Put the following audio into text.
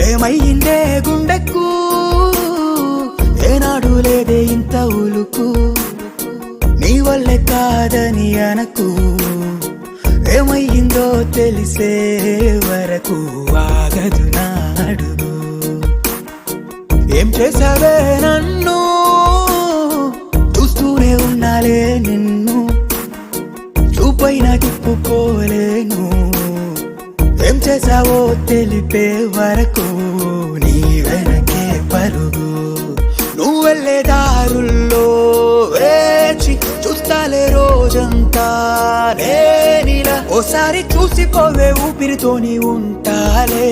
ఏమయ్యిందే గుండెకు ఏనాడు లేదే ఇంత ఉలుకు నీ వల్లే కాదని అనకు ఏమయ్యిందో తెలిసే వరకు ఆగదు నా అడుగు ఏం చేసావే నన్ను చూస్తూనే ఉన్నాలే నిన్ను చూపైనా తిప్పుకోలేను ఏం చేసావో తెలిపే వరకు నీ వెనకే పరుగు నువ్వు వెళ్ళే దారుల్లో వేచి చూస్తాలే రోజంతా నేనిలా ఓసారి చూసిపోవే ఊపిరితోని ఉంటాలే